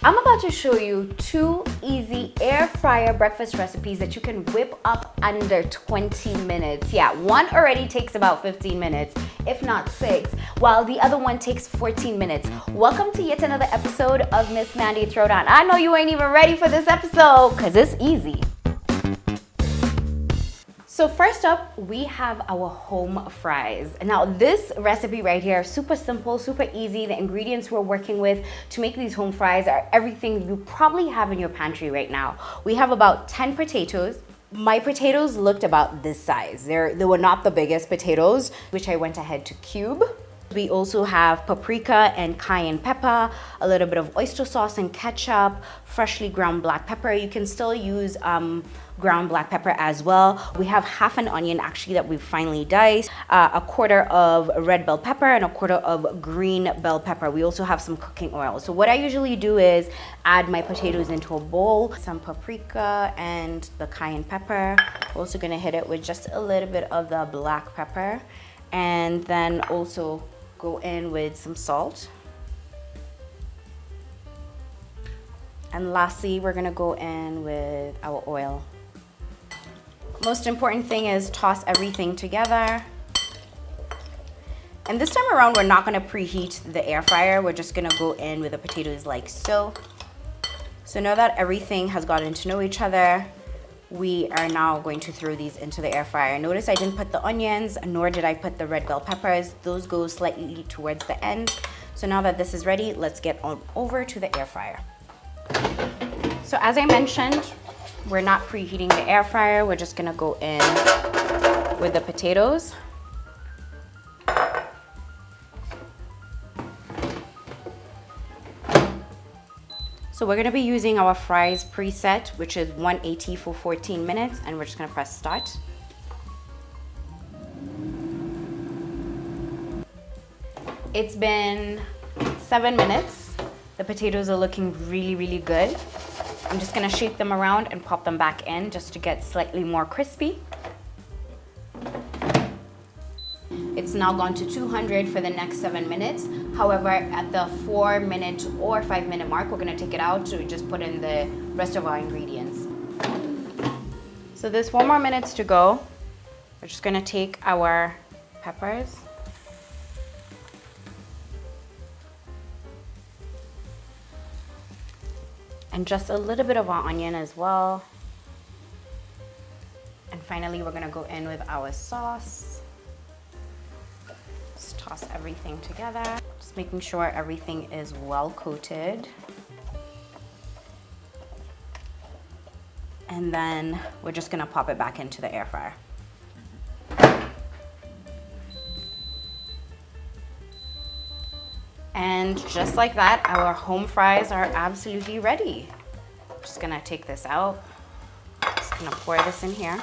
I'm about to show you 2 easy air fryer breakfast recipes that you can whip up under 20 minutes. Yeah, one already takes about 15 minutes, if not 6, while the other one takes 14 minutes. Welcome to yet another episode of Miss Mandi Throwdown. I know you ain't even ready for this episode, because it's easy. So first up, we have our home fries. Now this recipe right here, super simple, super easy. The ingredients we're working with to make these home fries are everything you probably have in your pantry right now. We have about 10 potatoes. My potatoes looked about this size. They were not the biggest potatoes, which I went ahead to cube. We also have paprika and cayenne pepper, a little bit of oyster sauce and ketchup, freshly ground black pepper. You can still use ground black pepper as well. We have half an onion actually that we've finely diced, a quarter of red bell pepper and a quarter of green bell pepper. We also have some cooking oil. So what I usually do is add my potatoes into a bowl, some paprika and the cayenne pepper. Also gonna hit it with just a little bit of the black pepper, and then also go in with some salt. And lastly, we're gonna go in with our oil. Most important thing is toss everything together. And this time around, we're not gonna preheat the air fryer. We're just gonna go in with the potatoes like so. So now that everything has gotten to know each other, we are now going to throw these into the air fryer. Notice I didn't put the onions, nor did I put the red bell peppers. Those go slightly towards the end. So now that this is ready, let's get on over to the air fryer. So as I mentioned, we're not preheating the air fryer. We're just gonna go in with the potatoes. So we're gonna be using our fries preset, which is 180 for 14 minutes, and we're just gonna press start. It's been 7 minutes. The potatoes are looking really, really good. I'm just gonna shake them around and pop them back in just to get slightly more crispy. It's now gone to 200 for the next 7 minutes. However, at the 4-minute or 5-minute mark, we're gonna take it out to just put in the rest of our ingredients. So there's 4 more minutes to go. We're just gonna take our peppers. And just a little bit of our onion as well. And finally, we're gonna go in with our sauce. Just toss everything together. Just making sure everything is well coated. And then we're just gonna pop it back into the air fryer. And just like that, our home fries are absolutely ready. Just gonna take this out. Just gonna pour this in here.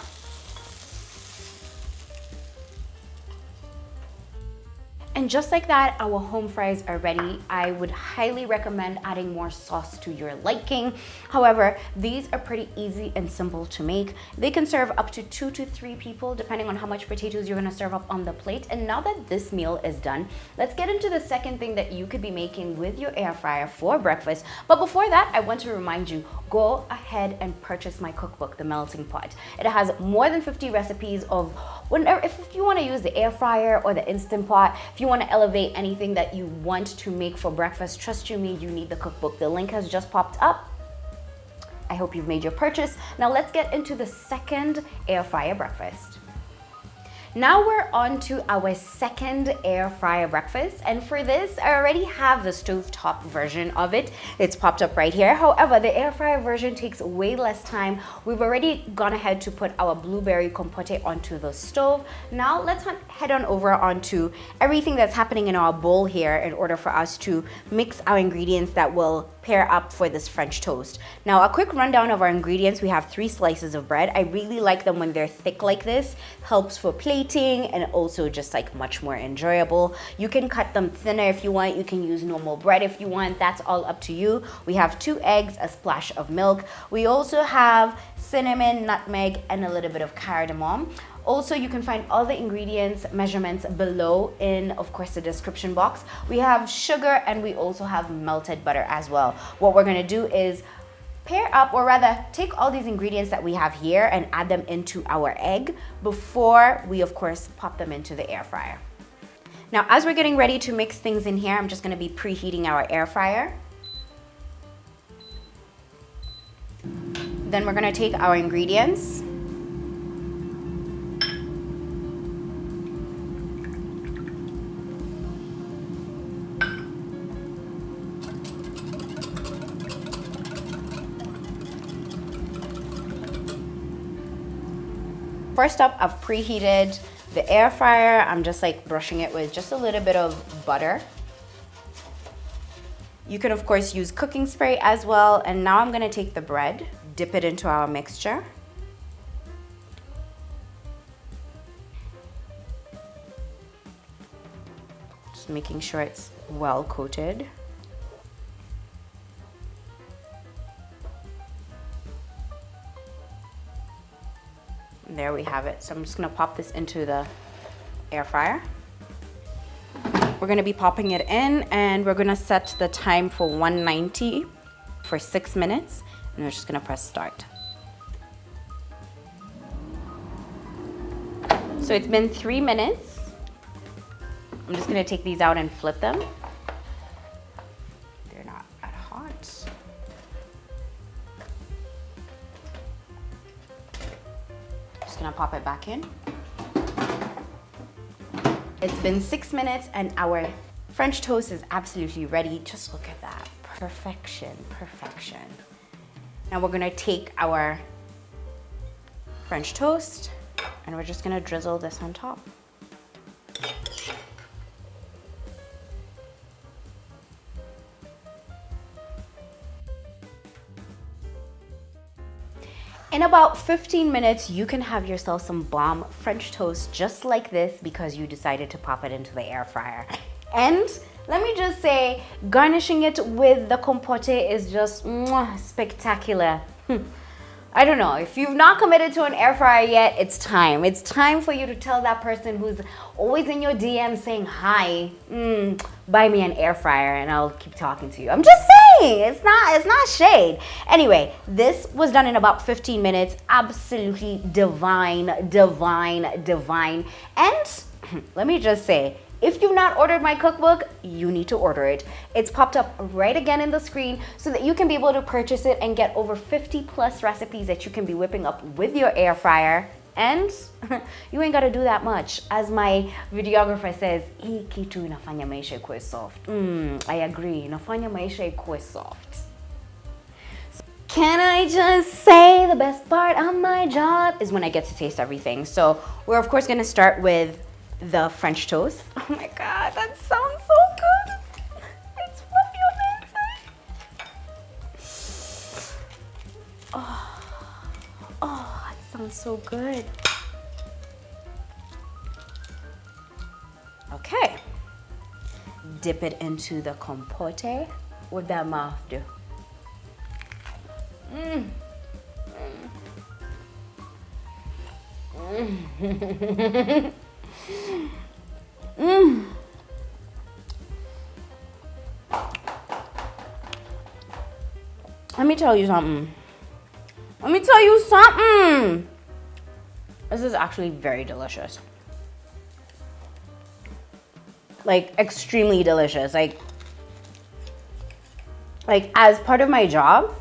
And just like that, our home fries are ready. I would highly recommend adding more sauce to your liking. However, these are pretty easy and simple to make. They can serve up to 2 to 3 people, depending on how much potatoes you're gonna serve up on the plate. And now that this meal is done, let's get into the second thing that you could be making with your air fryer for breakfast. But before that, I want to remind you, go ahead and purchase my cookbook, The Melting Pot. It has more than 50 recipes of if you want to use the air fryer or the Instant Pot, if you want to elevate anything that you want to make for breakfast, trust you me, you need the cookbook. The link has just popped up. I hope you've made your purchase. Now let's get into the second air fryer breakfast. Now we're on to our second air fryer breakfast, and for this I already have the stovetop version of it. It's popped up right here. However, the air fryer version takes way less time. We've already gone ahead to put our blueberry compote onto the stove. Now let's head on over onto everything that's happening in our bowl here in order for us to mix our ingredients that will pair up for this French toast. Now a quick rundown of our ingredients. We have 3 slices of bread. I really like them when they're thick like this. Helps for plating and also just like much more enjoyable. You can cut them thinner if you want. You can use normal bread if you want. That's all up to you. We have 2 eggs, a splash of milk. We also have cinnamon, nutmeg, and a little bit of cardamom. Also, you can find all the ingredients, measurements below in, of course, the description box. We have sugar and we also have melted butter as well. What we're gonna do is pair up, or rather take all these ingredients that we have here and add them into our egg before we, of course, pop them into the air fryer. Now, as we're getting ready to mix things in here, I'm just gonna be preheating our air fryer. Then we're gonna take our ingredients. First up, I've preheated the air fryer. I'm just like brushing it with just a little bit of butter. You can of course use cooking spray as well. And now I'm gonna take the bread, dip it into our mixture. Just making sure it's well coated. There we have it. So I'm just gonna pop this into the air fryer. We're gonna be popping it in and we're gonna set the time for 190 for 6 minutes. And we're just gonna press start. So it's been 3 minutes. I'm just gonna take these out and flip them. They're not that hot. Just gonna pop it back in. It's been 6 minutes and our French toast is absolutely ready. Just look at that, perfection, perfection. Now we're gonna take our French toast and we're just gonna drizzle this on top. In about 15 minutes, you can have yourself some bomb French toast just like this because you decided to pop it into the air fryer. And let me just say, garnishing it with the compote is just spectacular. I don't know, if you've not committed to an air fryer yet, it's time. It's time for you to tell that person who's always in your DM saying, hi, buy me an air fryer and I'll keep talking to you. I'm just saying, it's not shade. Anyway, this was done in about 15 minutes. Absolutely divine, divine, divine. And let me just say, if you've not ordered my cookbook, you need to order it. It's popped up right again in the screen so that you can be able to purchase it and get over 50 plus recipes that you can be whipping up with your air fryer. And you ain't gotta do that much. As my videographer says, hii kitu inafanya maisha ikuwe soft. I agree, inafanya maisha ikuwe soft. Can I just say the best part of my job is when I get to taste everything. So we're of course gonna start with the French toast. Oh my God, that sounds so good. It's fluffy on the inside. Oh, that sounds so good. Okay, dip it into the compote. What that mouth do? Let me tell you something. This is actually very delicious. Like extremely delicious. Like as part of my job,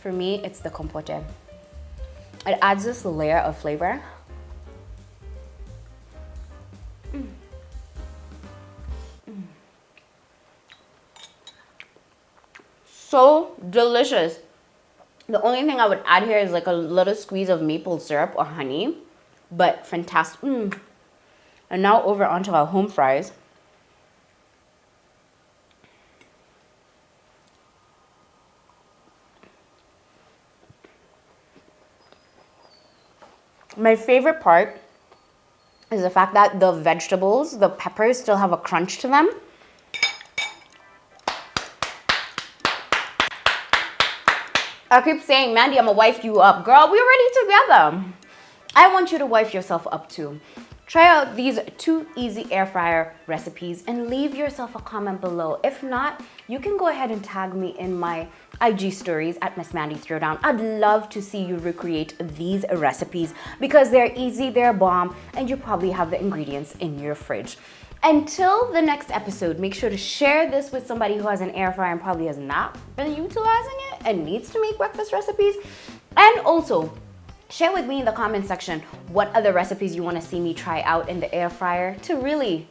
for me, it's the compote. It adds this layer of flavor. So delicious. The only thing I would add here is like a little squeeze of maple syrup or honey, but fantastic. And now over onto our home fries. My favorite part is the fact that the vegetables, the peppers still have a crunch to them. I keep saying, Mandy, I'm gonna wife you up. Girl, we're already together. I want you to wife yourself up too. Try out these 2 easy air fryer recipes and leave yourself a comment below. If not, you can go ahead and tag me in my IG stories at Miss Mandi Throwdown. I'd love to see you recreate these recipes because they're easy, they're bomb, and you probably have the ingredients in your fridge. Until the next episode, make sure to share this with somebody who has an air fryer and probably has not been utilizing it and needs to make breakfast recipes. And also, share with me in the comment section what other recipes you want to see me try out in the air fryer to really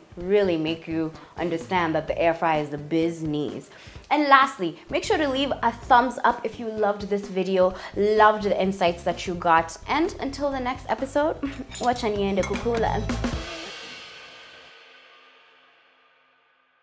make you understand that the air fryer is the business. And lastly, make sure to leave a thumbs up if you loved this video, loved the insights that you got. And until the next episode, watch and kukula.